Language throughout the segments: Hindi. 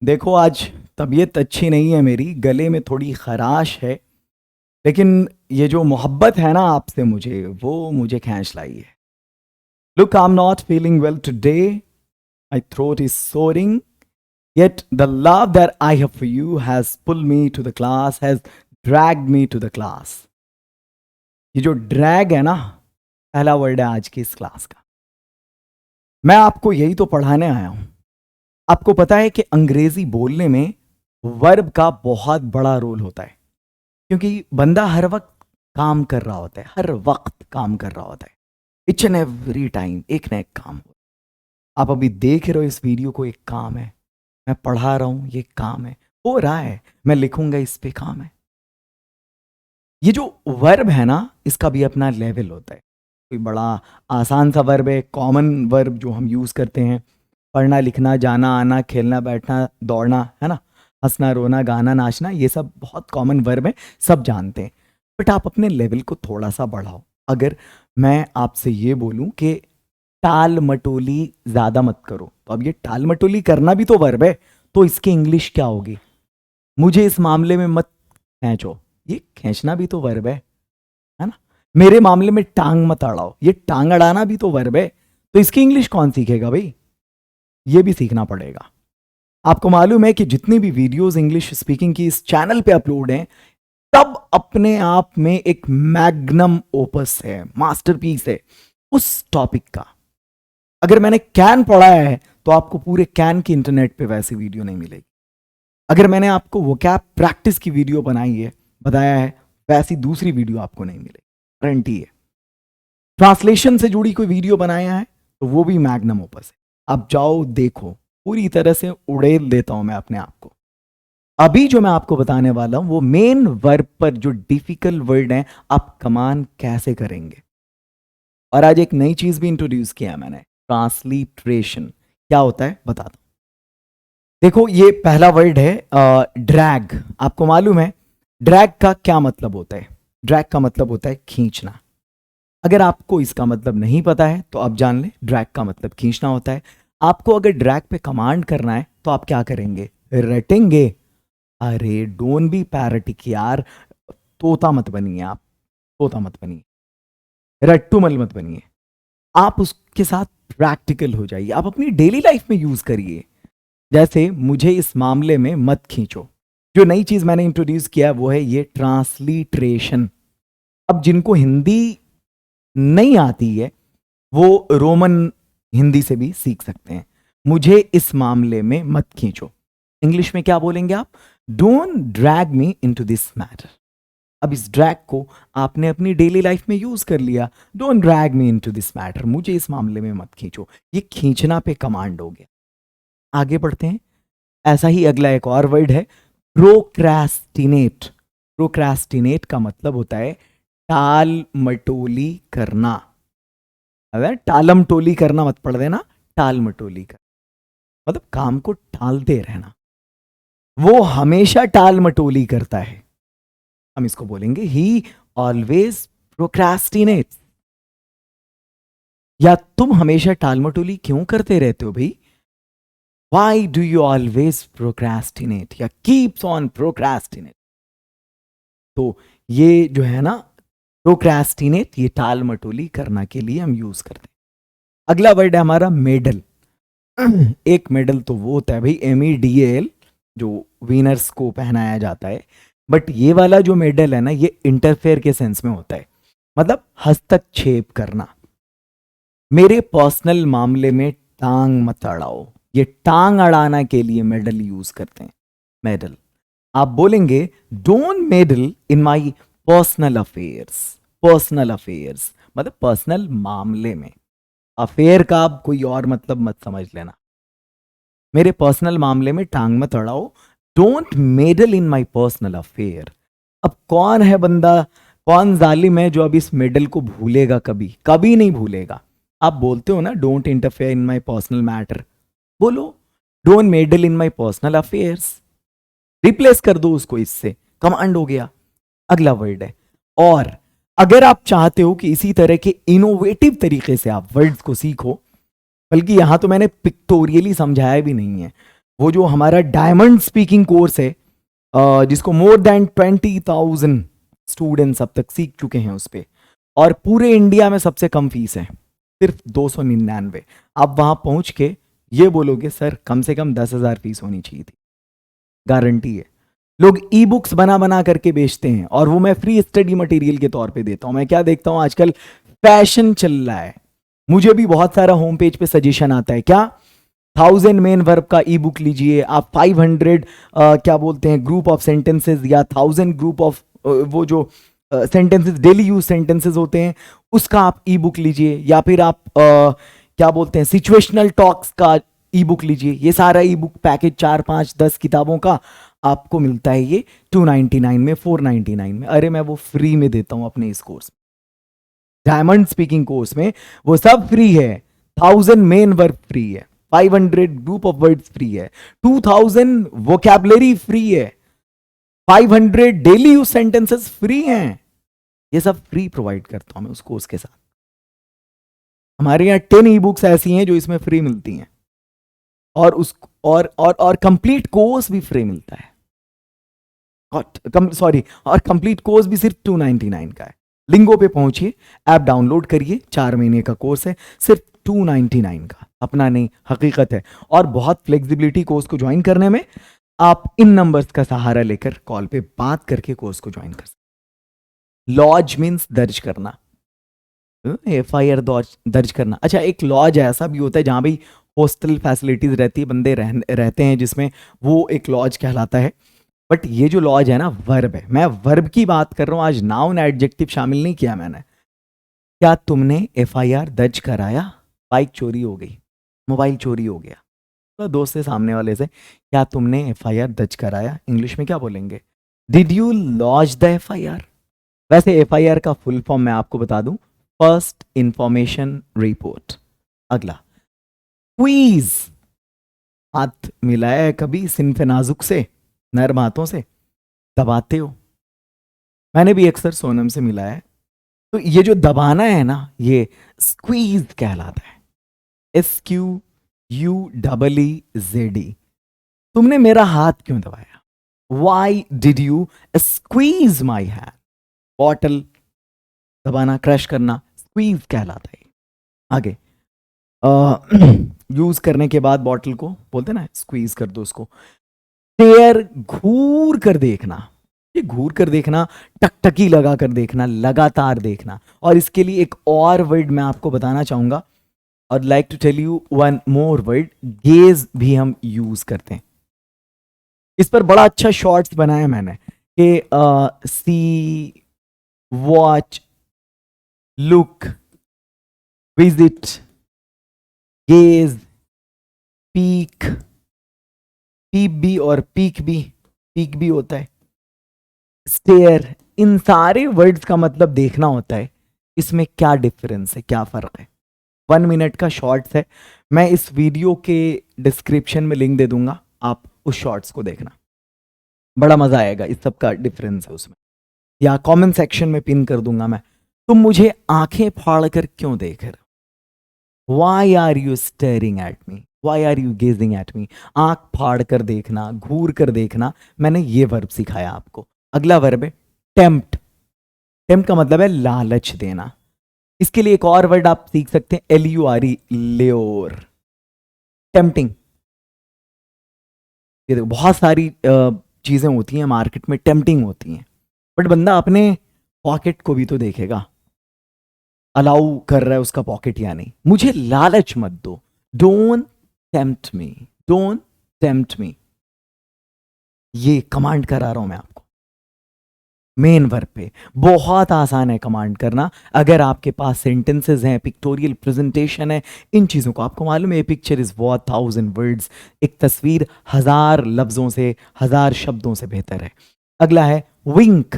देखो आज तबीयत अच्छी नहीं है मेरी, गले में थोड़ी खराश है। लेकिन ये जो मोहब्बत है ना आपसे मुझे, वो मुझे खींच लाई है। Look, I am not feeling well today. My throat is soring. Yet the love that I have for you has pull me to the class, has drag me to the class. ये जो ड्रैग है ना, पहला वर्ड है आज की इस क्लास का। मैं आपको यही तो पढ़ाने आया हूं। आपको पता है कि अंग्रेजी बोलने में वर्ब का बहुत बड़ा रोल होता है, क्योंकि बंदा हर वक्त काम कर रहा होता है, हर वक्त काम कर रहा होता है। इच एंड एवरी टाइम एक ना एक काम हो। आप अभी देख रहे हो इस वीडियो को, एक काम है। मैं पढ़ा रहा हूं, ये काम है। हो रहा है, मैं लिखूंगा, इस पे काम है। ये जो वर्ब है ना, इसका भी अपना लेवल होता है। कोई बड़ा आसान सा वर्ब है, कॉमन वर्ब जो हम यूज करते हैं। पढ़ना, लिखना, जाना, आना, खेलना, बैठना, दौड़ना, है ना। हंसना, रोना, गाना, नाचना, ये सब बहुत कॉमन वर्ब है, सब जानते हैं। बट आप अपने लेवल को थोड़ा सा बढ़ाओ। अगर मैं आपसे ये बोलूं कि टाल मटोली ज्यादा मत करो, तो अब ये टाल मटोली करना भी तो वर्ब है, तो इसकी इंग्लिश क्या होगी? मुझे इस मामले में मत खींचो, ये खींचना भी तो वर्ब है ना। मेरे मामले में टांग मत अड़ाओ, ये टांग अड़ाना भी तो वर्ब है। तो इसकी इंग्लिश कौन सीखेगा भाई? ये भी सीखना पड़ेगा। आपको मालूम है कि जितनी भी वीडियोस इंग्लिश स्पीकिंग की इस चैनल पे अपलोड हैं, तब अपने आप में एक मैग्नम ओपस है, मास्टरपीस है उस टॉपिक का। अगर मैंने कैन पढ़ाया है, तो आपको पूरे कैन की इंटरनेट पे वैसी वीडियो नहीं मिलेगी। अगर मैंने आपको वोकैब प्रैक्टिस की वीडियो बनाई है, बताया है, वैसी दूसरी वीडियो आपको नहीं मिलेगी, गारंटी है। ट्रांसलेशन से जुड़ी कोई वीडियो बनाया है, तो वो भी मैग्नम ओपस है। अब जाओ देखो, पूरी तरह से उड़ेल देता हूं मैं अपने आप को। अभी जो मैं आपको बताने वाला हूं, वो मेन वर्ब पर जो डिफिकल्ट वर्ड है, आप कमान कैसे करेंगे। और आज एक नई चीज भी इंट्रोड्यूस किया मैंने, ट्रांसलिट्रेशन। क्या होता है बताता हूं। देखो, ये पहला वर्ड है ड्रैग। आपको मालूम है ड्रैग का क्या मतलब होता है? ड्रैग का मतलब होता है खींचना। अगर आपको इसका मतलब नहीं पता है, तो आप जान लें, ड्रैग का मतलब खींचना होता है। आपको अगर ड्रैग पे कमांड करना है, तो आप क्या करेंगे? रटेंगे। अरे डोंट बी पैरेटिक यार, तोता मत बनिए आप, तोता मत बनिए, रट्टूमल मत बनिए। आप उसके साथ प्रैक्टिकल हो जाइए, आप अपनी डेली लाइफ में यूज करिए। जैसे मुझे इस मामले में मत खींचो। जो नई चीज मैंने इंट्रोड्यूस किया है, वो है ये ट्रांसलिट्रेशन। अब जिनको हिंदी नहीं आती है, वो रोमन हिंदी से भी सीख सकते हैं। मुझे इस मामले में मत खींचो, इंग्लिश में क्या बोलेंगे आप? Don't drag me into this matter. अब इस ड्रैग को आपने अपनी डेली लाइफ में यूज कर लिया। Don't drag me into this matter, मुझे इस मामले में मत खींचो। ये खींचना पे कमांड हो गया। आगे बढ़ते हैं। ऐसा ही अगला एक और वर्ड है, प्रोक्रेस्टिनेट। प्रोक्रेस्टिनेट का मतलब होता है टाल मटोली करना। अगर टालम टोली करना मत पढ़ देना, टाल मटोली कर मतलब काम को टालते रहना। वो हमेशा टाल मटोली करता है। हम इसको बोलेंगे ही ऑलवेज प्रोक्रेस्टिनेट। या तुम हमेशा टाल मटोली क्यों करते रहते हो भाई? Why do you always procrastinate या कीप्स ऑन प्रोक्रेस्टिनेट? तो ये जो है ना, प्रोक्रेस्टिनेट, ये टाल मटोली करना के लिए हम यूज करते हैं। अगला वर्ड है हमारा मेडल। एक मेडल तो वो होता है भाई, MEDAL, जो विनर्स को पहनाया जाता है। बट ये वाला जो मेडल है ना, ये इंटरफेयर के सेंस में होता है, मतलब हस्तक्षेप करना। मेरे पर्सनल मामले में टांग मत अड़ाओ, ये टांग अड़ाना के लिए मेडल यूज करते हैं। मेडल, आप बोलेंगे don't meddle in my personal affairs. Personal affairs मतलब पर्सनल मामले में। अफेयर का आप कोई और मतलब मत समझ लेना। मेरे पर्सनल मामले में टांग मत अड़ाओ। Don't meddle in my personal affair. अब कौन है बंदा, कौन जालिम है जो अब इस मेडल को भूलेगा? कभी कभी नहीं भूलेगा। आप बोलते हो ना, don't interfere in my personal matter, बोलो don't meddle in my personal affairs. Replace कर दो उसको इससे, कमांड हो गया। अगला वर्ड है और। अगर आप चाहते हो कि इसी तरह के इनोवेटिव तरीके से आप वर्ड्स को सीखो, बल्कि यहां तो मैंने पिक्टोरियली समझाया भी नहीं है, वो जो हमारा डायमंड स्पीकिंग कोर्स है, जिसको मोर देन 20,000 स्टूडेंट्स अब तक सीख चुके हैं उस पर, और पूरे इंडिया में सबसे कम फीस है, सिर्फ 299। आप वहां पहुंच के ये बोलोगे सर कम से कम 10,000 फीस होनी चाहिए थी, गारंटी है। लोग ई बुक्स बना बना करके बेचते हैं और वो मैं फ्री स्टडी मटेरियल के तौर पे देता हूं। मैं क्या देखता हूं आजकल फैशन चल रहा है, मुझे भी बहुत सारा होम पेज पे सजेशन आता है, क्या 1000 मेन वर्ब का ई बुक लीजिए आप, 500 क्या बोलते हैं ग्रुप ऑफ सेंटेंसेस, या 1000 ग्रुप ऑफ वो जो सेंटेंसेस डेली यूज सेंटेंसेस होते हैं उसका आप ई बुक लीजिए, या फिर आप क्या बोलते हैं सिचुएशनल टॉक्स का ई बुक लीजिए। ये सारा ई बुक पैकेज 4 5 10 किताबों का आपको मिलता है ये 299 में, 499 में। अरे मैं वो फ्री में देता हूं अपने इस कोर्स, डायमंड स्पीकिंग कोर्स में वो सब फ्री है। 1000 मेन वर्ब फ्री है, 500 ग्रुप ऑफ वर्ड्स फ्री है, 2000 वोकैबुलरी फ्री है, 500 डेली यूज सेंटेंसेस फ्री हैं। ये सब फ्री प्रोवाइड करता हूं मैं उस कोर्स के साथ। हमारे यहाँ 10 ई बुक्स ऐसी हैं जो इसमें फ्री मिलती हैं, और उस और कंप्लीट कोर्स भी फ्री मिलता है। सॉरी, और कंप्लीट कोर्स भी सिर्फ 299 का है। लिंगो पे पहुंचिए, ऐप डाउनलोड करिए, 4 महीने का कोर्स है, सिर्फ 299 का, अपना नहीं हकीकत है। और बहुत फ्लेक्सिबिलिटी कोर्स को ज्वाइन करने में, आप इन नंबर्स का सहारा लेकर कॉल पे बात करके कोर्स को ज्वाइन कर सकते। लॉज मीन्स दर्ज करना, FIR दर्ज करना। अच्छा, एक लॉज ऐसा भी होता है जहां भाई हॉस्टल फैसिलिटीज रहती है, बंदे रहते हैं जिसमें, वो एक लॉज कहलाता है। बट ये जो लॉज है ना, वर्ब है, मैं वर्ब की बात कर रहा हूं आज, नाउन एडजेक्टिव शामिल नहीं किया मैंने। क्या तुमने FIR दर्ज कराया? बाइक चोरी हो गई, मोबाइल चोरी हो गया, तो दोस्त से सामने वाले से, क्या तुमने FIR दर्ज कराया? इंग्लिश में क्या बोलेंगे? Did you lodge the FIR? वैसे FIR का फुल फॉर्म मैं आपको बता दूं, फर्स्ट इंफॉर्मेशन रिपोर्ट। अगला, क्वीज। हाथ मिलाया है कभी सिनफे नाजुक से, नर्म हाथों से दबाते हो? मैंने भी अक्सर सोनम से मिला है। तो ये जो दबाना है ना, ये स्क्वीज कहलाता है, SQUEEZE। तुमने मेरा हाथ क्यों दबाया? Y did you squeeze my hand? Bottle दबाना, क्रश करना, स्क्वीज कहलाता है। आगे, यूज करने के बाद बॉटल को बोलते ना स्क्वीज कर दो उसको। स्टेयर, घूर कर देखना। ये घूर कर देखना, टकटकी लगा कर देखना, लगातार देखना। और इसके लिए एक और वर्ड मैं आपको बताना चाहूंगा, और like to tell you one more word, gauge भी हम यूज करते हैं। इस पर बड़ा अच्छा शॉर्ट्स बनाया मैंने कि see, watch, look, visit, gaze, peek, peep भी और पीक भी होता है, स्टेयर। इन सारे वर्ड्स का मतलब देखना होता है। इसमें क्या डिफरेंस है, क्या फर्क है? 1 मिनट का शॉर्ट्स है, मैं इस वीडियो के डिस्क्रिप्शन में लिंक दे दूंगा, आप उस शॉर्ट्स को देखना, बड़ा मजा आएगा। इस सब का डिफरेंस है उसमें, या कमेंट सेक्शन में पिन कर दूंगा मैं। तुम मुझे आंखें फाड़ कर क्यों देख रहे हो? Why are you staring at me? Why are you gazing at me? आंख फाड़ कर देखना, घूर कर देखना, मैंने ये वर्ब सिखाया आपको। अगला वर्ब है टेम्प्ट। टेम्प्ट का मतलब है लालच देना। इसके लिए एक और वर्ड आप सीख सकते हैं, LURE, लेओर, टेम्पटिंग। ये देखो, बहुत सारी चीजें होती हैं मार्केट में, टेम्पटिंग होती हैं, बट बंदा अपने पॉकेट को भी तो देखेगा, अलाउ कर रहा है उसका पॉकेट या नहीं। मुझे लालच मत दो, don't tempt me, don't tempt me. ये कमांड करा रहा हूं मैं आपको मेन वर्ब पे। बहुत आसान है कमांड करना, अगर आपके पास सेंटेंसेस हैं, पिक्टोरियल प्रेजेंटेशन है, इन चीजों को आपको मालूम है, पिक्चर इज वर्थ 1000 वर्ड्स। एक तस्वीर 1000 लफ्जों से, 1000 शब्दों से बेहतर है। अगला है विंक,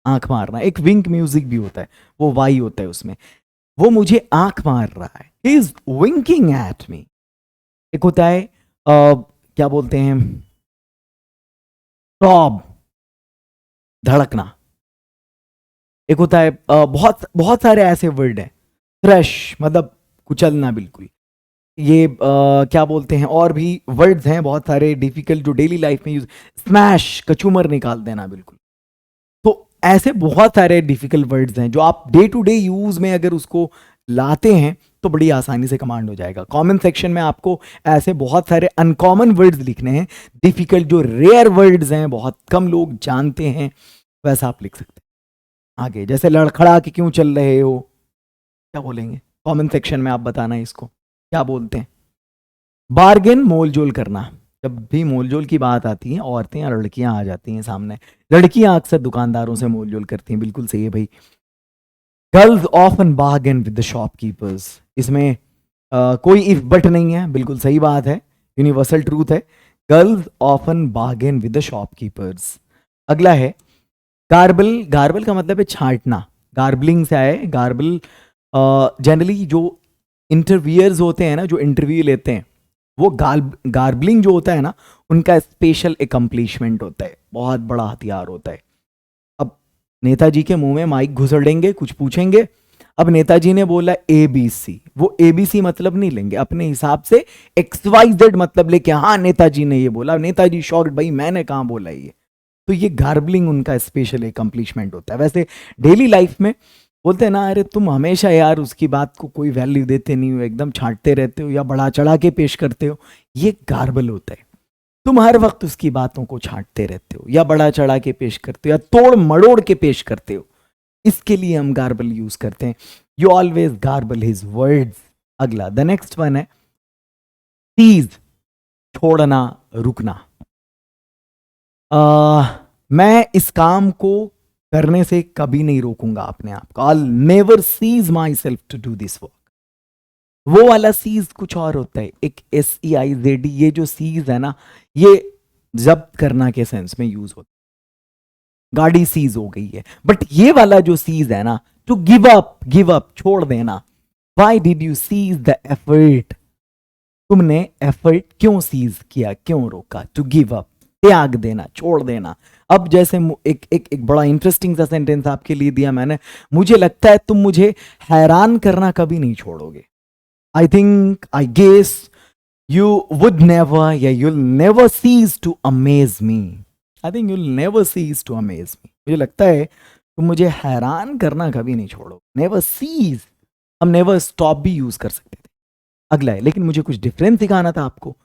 आंख मारना। एक विंक म्यूजिक भी होता है, वो वाई होता है उसमें, वो मुझे आंख मार रहा है, he is winking at me. एक होता है क्या बोलते हैं, थ्रॉब, धड़कना। एक होता है बहुत बहुत सारे ऐसे वर्ड हैं, थ्रश मतलब कुचलना बिल्कुल, ये क्या बोलते हैं, और भी वर्ड्स हैं बहुत सारे डिफिकल्ट जो डेली लाइफ में यूज, स्मैश, कचूमर निकाल देना बिल्कुल। तो ऐसे बहुत सारे डिफिकल्ट वर्ड्स हैं जो आप डे टू डे यूज में अगर उसको लाते हैं तो बड़ी आसानी से कमांड हो जाएगा। कमेंट सेक्शन में आपको ऐसे बहुत सारे अनकॉमन वर्ड्स लिखने हैं, डिफिकल्ट जो रेयर वर्ड्स हैं, बहुत कम लोग जानते हैं, वैसा आप लिख सकते हैं। आगे जैसे लड़खड़ा के क्यों चल रहे हो, क्या बोलेंगे कमेंट सेक्शन में, आप बताना इसको क्या बोलते हैं। बार्गेन, मोल जोल करना, जब भी मोल जोल की बात आती है औरतें या लड़कियां आ जाती हैं सामने, लड़कियां अक्सर दुकानदारों से मोल जोल करती हैं, बिल्कुल सही है भाई। Girls often bargain with the shopkeepers, इसमें कोई इफ बट नहीं है, बिल्कुल सही बात है, यूनिवर्सल ट्रूथ है। Girls often bargain with the shopkeepers. अगला है गार्बल। गार्बल का मतलब है छांटना, गार्बलिंग से आए गार्बल। जनरली जो इंटरव्यूअर्स होते हैं ना, जो इंटरव्यू लेते हैं, वो गार्बलिंग जो होता है ना, उनका स्पेशल एकम्प्लिशमेंट होता है, बहुत बड़ा हथियार होता है। अब नेताजी के मुंह में माइक घुसड़ेंगे, कुछ पूछेंगे, अब नेताजी ने बोला ABC, वो ABC मतलब नहीं लेंगे, अपने हिसाब से XYZ मतलब लेके, हाँ नेताजी ने ये बोला, नेताजी शॉक्ड, भाई मैंने कहाँ बोला ये। तो ये गार्बलिंग उनका स्पेशल एकम्प्लिशमेंट होता है। वैसे डेली लाइफ में बोलते हैं ना, अरे तुम हमेशा यार उसकी बात को कोई वैल्यू देते नहीं हो, एकदम छांटते रहते हो या बढ़ा चढ़ा के पेश करते हो, ये गार्बल होता है। तुम हर वक्त उसकी बातों को छांटते रहते हो या बड़ा चढ़ा के पेश करते हो या तोड़ मड़ोड़ के पेश करते हो, इसके लिए हम गार्बल यूज करते हैं। You always garble his words. अगला द नेक्स्ट वन है सीज, छोड़ना, रुकना। मैं इस काम को करने से कभी नहीं रोकूंगा अपने आप को। I'll never cease myself to do this work। वो वाला सीज कुछ और होता है, एक SEIZD, ये जो सीज है ना, ये जब्त करना के सेंस में यूज होता है, गाड़ी सीज हो गई है। बट ये वाला जो सीज है ना, टू गिव अप, छोड़ देना। Why did you cease the effort, तुमने एफर्ट क्यों सीज किया, क्यों रोका। टू गिव अप, त्याग देना, छोड़ देना। अब जैसे एक बड़ा इंटरेस्टिंग सा सेंटेंस आपके लिए दिया मैंने, मुझे लगता है तुम मुझे हैरान करना कभी नहीं छोड़ोगे। I think, I guess you would never, या you'll never cease to amaze me. I think you'll never cease to amaze me, मुझे लगता है तुम मुझे हैरान करना कभी नहीं छोड़ो। नेवर सीज, हम नेवर स्टॉप भी यूज कर सकते थे। अगला है, लेकिन मुझे कुछ डिफरेंस दिखाना था आपको।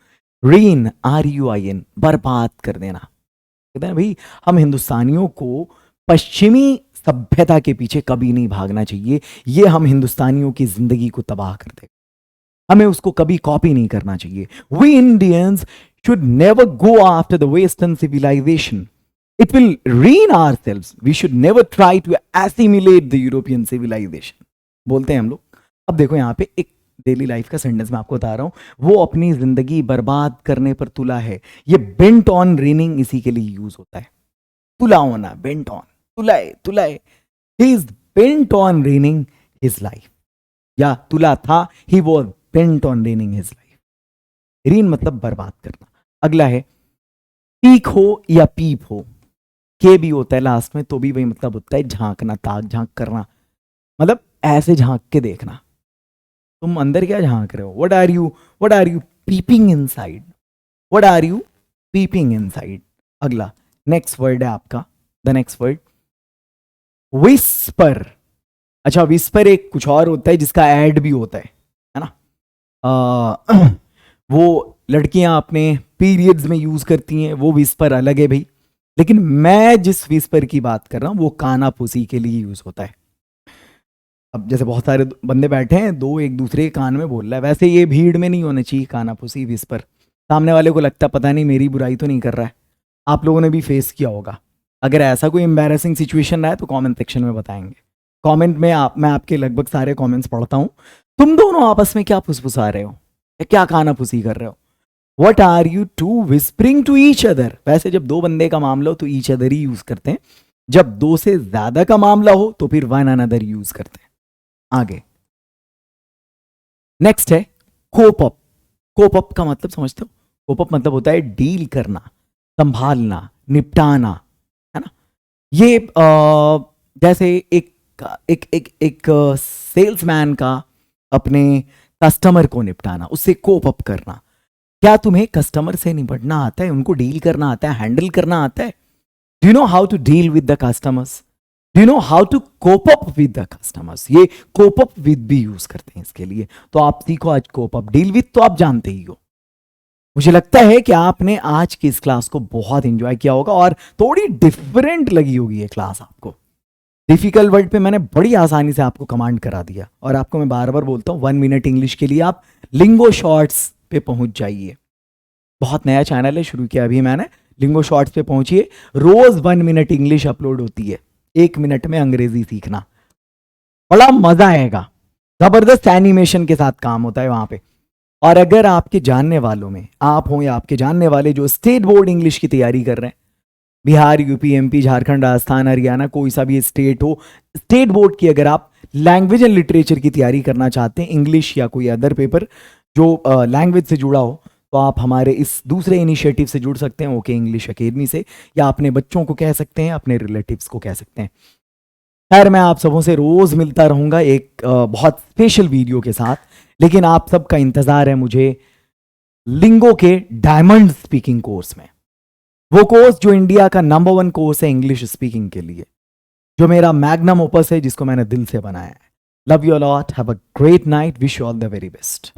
RUIN, RUIN, बर्बाद कर देना। कहते हैं भाई, हम हिंदुस्तानियों को पश्चिमी सभ्यता के पीछे कभी नहीं भागना चाहिए, ये हम हिंदुस्तानियों की जिंदगी को तबाह कर देगा, हमें उसको कभी कॉपी नहीं करना चाहिए। We Indians should never go after the western civilisation, it will ruin ourselves, we should never try to assimilate the European civilization, बोलते हैं हम लोग। अब देखो यहाँ पे एक डेली लाइफ का सेंटेंस मैं आपको बता रहा हूं, वो अपनी जिंदगी बर्बाद करने पर तुला है। ये बेंट ऑन रीनिंग इसी के लिए यूज होता है, तुला होना, बेंट ऑन, तुलाए तुलाए। He is bent on ruining his life, या तुला था, he was bent on ruining his life. Ruin मतलब बर्बाद करना। अगला है पीक हो या पीप हो, के भी होता है लास्ट में, तो भी वही मतलब होता है झांकना, ताक झांक करना, मतलब ऐसे झांक के देखना, तुम अंदर क्या झांक रहे हो। What are you peeping inside, what are you peeping inside. अगला नेक्स्ट वर्ड है आपका, द नेक्स्ट वर्ड विस्पर। अच्छा, विस्पर एक कुछ और होता है जिसका ऐड भी होता है ना। वो लड़कियां अपने पीरियड्स में यूज करती हैं, वो विस्पर अलग है भाई। लेकिन मैं जिस विस्पर की बात कर रहा हूं वो काना फूसी के लिए यूज होता है। अब जैसे बहुत सारे बंदे बैठे हैं, दो एक दूसरे के कान में बोल रहा है, वैसे ये भीड़ में नहीं होना चाहिए काना फूसी विस्पर। सामने वाले को लगता पता नहीं मेरी बुराई तो नहीं कर रहा है। आप लोगों ने भी फेस किया होगा। अगर ऐसा कोई एम्बैरेसिंग सिचुएशन रहा है तो कमेंट सेक्शन में बताएंगे। कमेंट में मैं आपके लगभग सारे कमेंट्स पढ़ता हूं। तुम दोनों आपस में क्या फुसफुसा रहे हो, क्या काना फूसी कर रहे हो। What are you to whispering to each other. वैसे जब दो बंदे का मामला हो तो ईच अदर ही यूज करते हैं, जब दो से ज्यादा का मामला हो तो फिर वन अनदर यूज करते हैं। आगे नेक्स्ट है कोप अप। कोप अप का मतलब समझते हो, कोप अप मतलब होता है डील करना, संभालना, निपटाना, है ना। ये जैसे एक सेल्समैन का अपने कस्टमर को निपटाना, उससे कोप अप करना। क्या तुम्हें कस्टमर से निपटना आता है, उनको डील करना आता है, हैंडल करना आता है? Do you know how to deal with the customers? Do you know how to cope up with the customers? ये कोप अप विद भी यूज करते हैं इसके लिए, तो आप सीखो आज कोप अप। डील विद तो आप जानते ही हो। मुझे लगता है कि आपने आज की इस क्लास को बहुत एंजॉय किया होगा और थोड़ी डिफरेंट लगी होगी ये क्लास आपको। डिफिकल्ट वर्ड पे मैंने बड़ी आसानी से आपको कमांड करा दिया, और आपको मैं बार बार बोलता हूं 1 मिनट इंग्लिश के लिए आप लिंगो शॉर्ट्स पे पहुंच जाइए। बहुत नया चैनल है, शुरू किया अभी मैंने, लिंगो शॉर्ट्स पे पहुंचिए। रोज 1 मिनट इंग्लिश अपलोड होती है, 1 मिनट में अंग्रेजी सीखना, बड़ा मजा आएगा। जबरदस्त एनिमेशन के साथ काम होता है वहां पे। और अगर आपके जानने वालों में, आप हो या आपके जानने वाले जो स्टेट बोर्ड इंग्लिश की तैयारी कर रहे हैं, बिहार, यूपी, एमपी, झारखंड, राजस्थान, हरियाणा, कोई सा भी स्टेट हो, स्टेट बोर्ड की अगर आप लैंग्वेज एंड लिटरेचर की तैयारी करना चाहते हैं, इंग्लिश या कोई अदर पेपर जो लैंग्वेज से जुड़ा हो, तो आप हमारे इस दूसरे इनिशिएटिव से जुड़ सकते हैं, ओके इंग्लिश एकेडमी से, या अपने बच्चों को कह सकते हैं, अपने रिलेटिव्स को कह सकते हैं। खैर, मैं आप सबों से रोज मिलता रहूंगा एक बहुत स्पेशल वीडियो के साथ, लेकिन आप सबका इंतजार है मुझे लिंगो के डायमंड स्पीकिंग कोर्स में। वो कोर्स जो इंडिया का नंबर 1 कोर्स है इंग्लिश स्पीकिंग के लिए, जो मेरा मैग्नम ओपस है, जिसको मैंने दिल से बनाया है। Love you lot, have a great night, wish you all the very best.